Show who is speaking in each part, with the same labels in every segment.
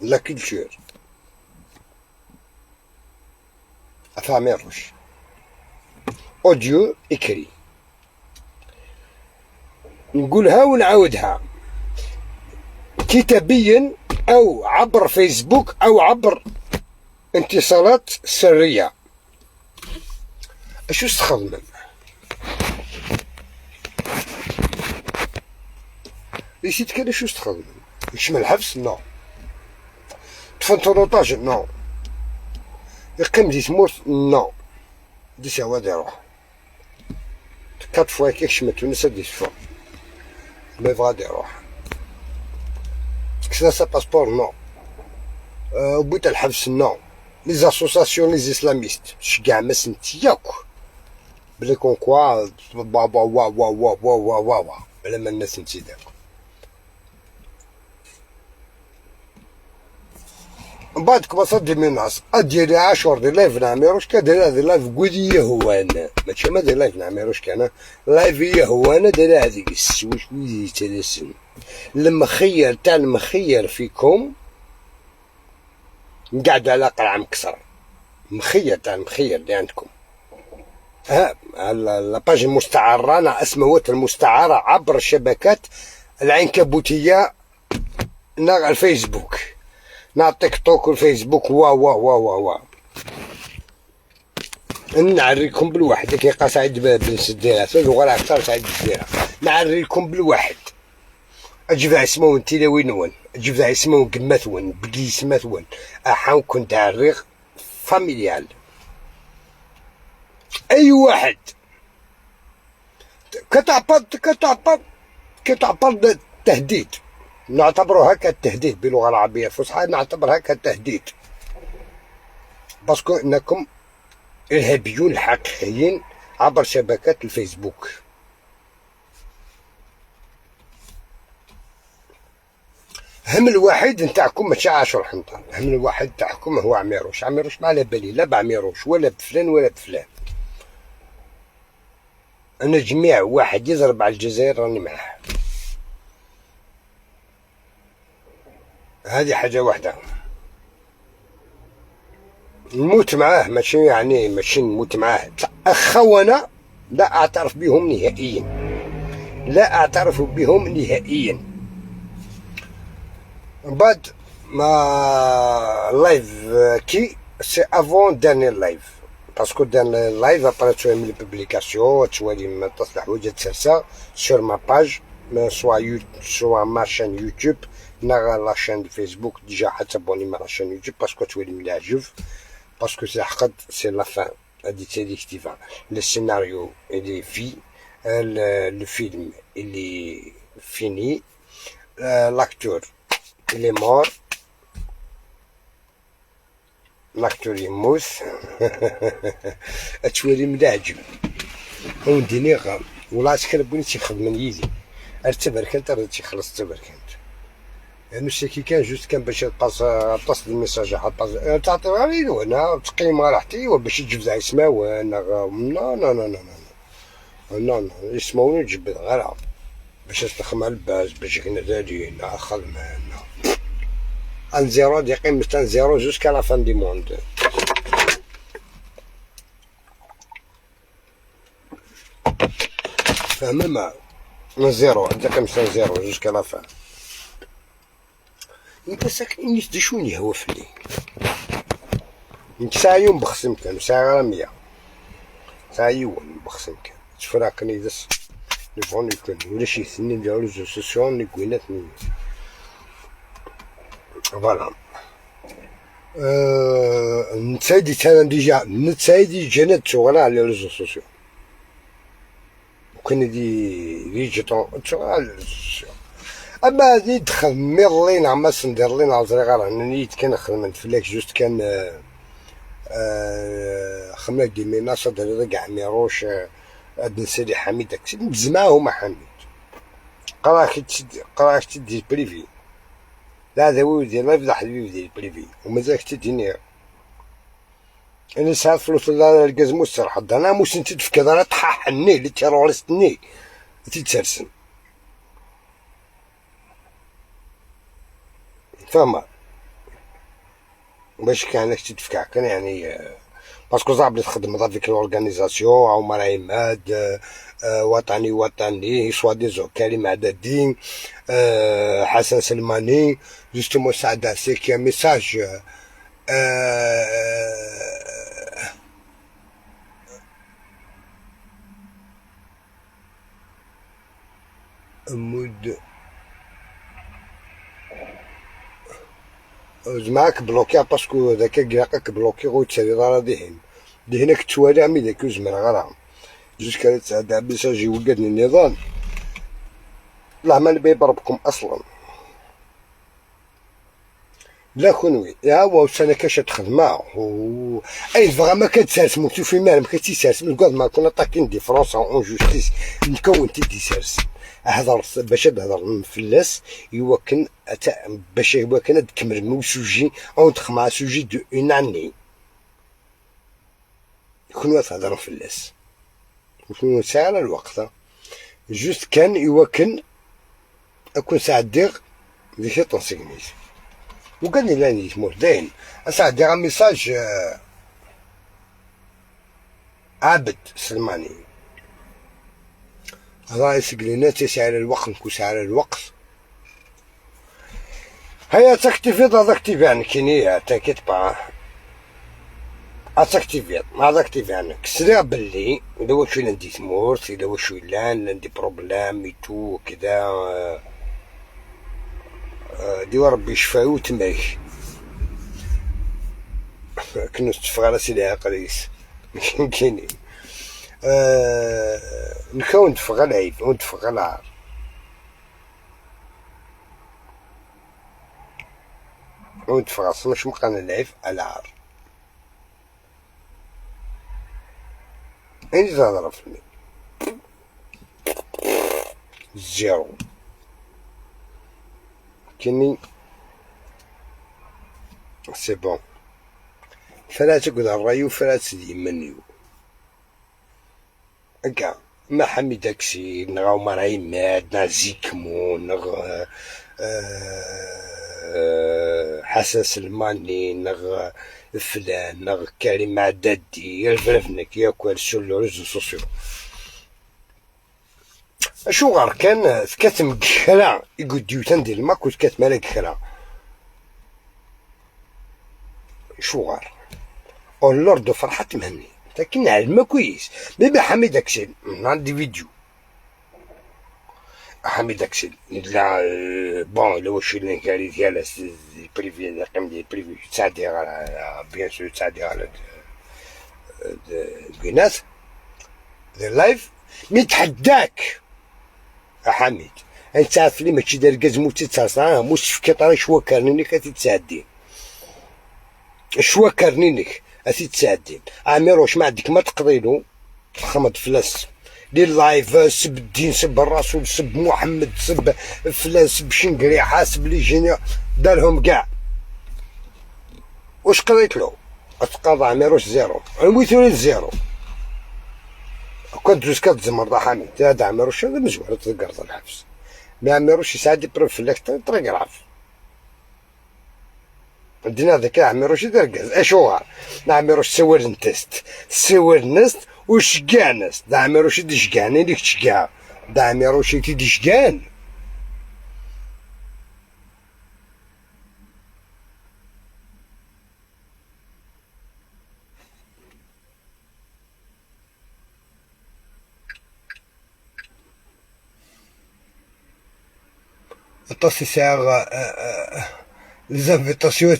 Speaker 1: la culture. أفهميروش أوديو إكري نقولها ونعاودها كتابيا أو عبر فيسبوك أو عبر اتصالات سرية. أشو استخدم نسيت كان شو استخدم يشمل الحبس نو تفنتونوطاج نو يقيم دي تموت نو دي سوا دي روح كات فوا كيك شمت ونسا دي فوا مي فغا دي روح كسا سا باسبور نو وبيت الحبس نو لي زاسوساسيون لي اسلاميست شكاع ما سنتياك بلي كون كوا وا وا وا وا وا وا وا وا بلا ما الناس نتيداك من بعد كبصت دي من الناس اديري 10 دي لايف نعميروش كدير هذه لايف قودية هوانا ماشي ما دي لايف نعميروش كان لايف هي هوانا دير هذيك السويش ويدي تلسن المخير تاع المخير فيكم قاعد على قرعة مكسرة مخير تاع المخير اللي عندكم لاباج المستعارة أنا اسموات المستعارة عبر الشبكات العنكبوتية ناع الفيسبوك نا تيك توك والفيسبوك وا وا وا وا وا نعريكم بالواحد كي قا سعيد بن سديرات وغير اكثر سعيد بالسديرة نعريكم بالواحد اجبع اسمو انتي وين اجبع اسمو قمثون بقيس مثون احاول كنت عريق فاميليال اي واحد كتعبر تهديد نعتبره هكا التهديد باللغة العربية الفصحى نعتبر هكا التهديد باسكو انكم ارهابيون حقيقيين عبر شبكات الفيسبوك. هم الواحد نتاعكم ماشي 10 حنطة، هم الواحد نتاعكم هو عميروش ما على بالي لا بعميروش ولا بفلان ولا بفلان. انا جميع واحد يضرب على الجزائر راني معاه، هذه حاجة واحدة نموت معاه ماشي يعني ماشي نموت معاه أخوانا لا أعترف بهم نهائيا، لا أعترف بهم نهائيا. من بعد ما لايف كي سي افون داني لايف باسكو داني لايف ابري تسوي من البوبليكاسيون تسوي من تصلح حوايج تسرسا سور ما باج سوا ما شان يوتيوب نا لا شان فيسبوك ديجا حتبوني مع لا شان يوتيوب باسكو تولي مليح جوف باسكو سي حقد سي لا فان هادي تالي كتيفا السيناريو اللي في الفيلم اللي فيني لاكتور اللي مور لاكتور يموت تولي مليح جوف ونديني غام ولا تكربوني تيخدم يدي ارتبركنت راه تيخلص تبركنت يعني كي كان جوست كان باش تصل الميساج حط تعطي غير وانا تقيم راحتي وباش تجبد اسمه وانا لا لا لا لا لا لا يسموني تجبد غير باش تخدم على الباز باش كنا دادين اخذ معنا ان زيرو دي قيمة ان زيرو جوسكا لا فان دي موند. فاهمة ما من زيرو دي قيمة ان زيرو جوسكا لا فان انت ساكن نيت دشوني هو فلي انت ساعة يوم بخصم كان ساعة غير 100 ساعة يوم بخصم كان تفراكني دس نفون يكون ولا شي ثنين ديال ريزو سوسيون لي كويناتني فوالا نتسايدي تانا ديجا نتسايدي جنات شغالة على ريزو سوسيون وكان دي جيتون شغال على ريزو سوسيون اما هادي دخل ميرلين عماس ندير لين عزري غير نيت كان خدمت فلاك جوست كان خدمت دي ميناصة ديال كاع ميروش هاد نسالي حميد داكشي بزماهم حميد قراك تدي بريفي لا هذا هو يدير لايف حبيبي ديال بريفي ومازالك تديني انا ساعات فلوس لا الكاز مسترح انا موس انت في كذا طححني لي تيروريستني تيتسرسن فما باش كانك تدفكع كان يعني باسكو صعب اللي تخدم ضافيك لورغانيزاسيون او مرايماد وطني سوا ديزو كريم عددي حسن سلماني جوستومون سعد عسيك يا ميساج مود معاك بلوكي باسكو ذاك كراقك بلوكي غو تسالي راه دهين دهنك توالي عمي ذاك زمر غرام جوج كانت سعد ميساج يوقدني النظام العمل بيضربكم اصلا لا كونوي يا هو سنة كاش تخدمها و اي فغاما كتسالسمو في مال ما كتسالسم الكاد ما كنا طاكين دي فرنسا اون جوستيس نكون تي دي سالسم هضر باش تهضر مفلس يوكن باش يوكن تكمل مو سوجي اون تخمع سوجي دو اون اني يكونوا تهضر مفلس يكونوا ساعة الوقت جوست كان يوكن اكون ساعة دير دي شي تنسيقنيش وقال لي لاني تموت داين اسا دير ميساج عبد سلماني راه يسقلينا تسعى على الوقت نكوس على الوقت هيا تاكتيفيت هذا اكتيفيان كينيا تنكيت با اتاكتيفيت هذا اكتيفيان كسرا باللي اذا واش عندي تموت اذا واش لان عندي بروبلام ميتو كذا ديما ربي يشفاو وتماك كنا نتفق على سيدي عقريس كاينين نكون نتفق على العيد ونتفق على العار ونتفق اصلا مش مقانا العيف على العار اني تهضر فيني زيرو كيني سي بون فلا تقعد الرايو فلا تسدي منيو هكا ما حمي داكشي نغاو مرايمات نازيكمو حسن سلماني فلان كريم عددي يرفرفنك ياكل سولو ريزو سوسيو شو غار كان كاتم كخلا يقول ديوتان ديال ما كنت كاتمالك كخلا شو غار اللورد فرحة مهني لكن نعلم كويس بيبي حميد داكشي من عندي فيديو حميد داكشي لا بون لو واش اللي كاري ديال بريفي الرقم ديال بريفي تساعدي على بيان سور تساعدي على البنات اللايف متحداك حميد انت عارف لي ماشي داير كازمو تتصاصا موش في كطري شوا كارنينك تتساعدين شوا كارنينك تتساعدين عامر واش ما عندك ما تقضيلو خمض فلاس دير لايف سب الدين سب الرسول سب محمد سب فلان سب شنقري حاسب لي جينيا دارهم كاع واش قضيت له اتقاضى عميروش زيرو المثل زيرو كنت جوز كتزمر دا حميد هذا عميروش هذا مزوار تقرض الحبس ما عميروش يساعد بروفيلك طريق العرف دينا هذاك عميروش دركاز اشو غار عميروش سوار نتست سوار نست وشقع نست دا عميروش يدشقعني ليك تشقع دا عميروش يدشقان الطاسي ساعة ليزانفيتاسيون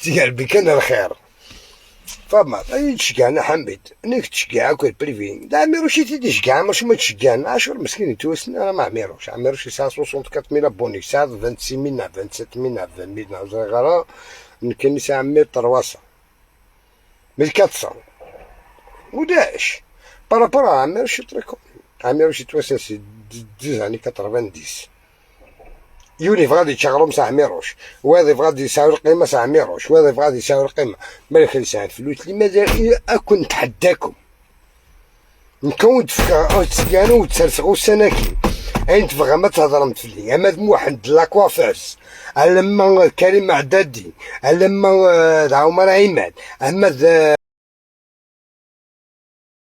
Speaker 1: تيقلبي كان الخير فما تشقعنا حميد انك تشقع كل بريفي دا عميروش تيشقع ماشي ما تشقعنا عاشور مسكين يتوسن انا ما عميروش يساع 64 ابوني يساع 26 27 20 غرا يمكن يساع عمير طرواسه 1400 وداش بارابورا عميروش يتركو عميروش يتوسن 10 années 90 يوني غادي يشغلوا مسا عميروش وهذا غادي يساوي القيمه ساع عميروش وهذا غادي يساوي القيمه مالك يساوي الفلوس اللي مازال اكون نتحداكم نكون تسكانو وتسرسغوا السناكين اين تبغى ما تهضرم فيا اما موحد لاكوافاس اما كريم عدادي اما عمر عماد اما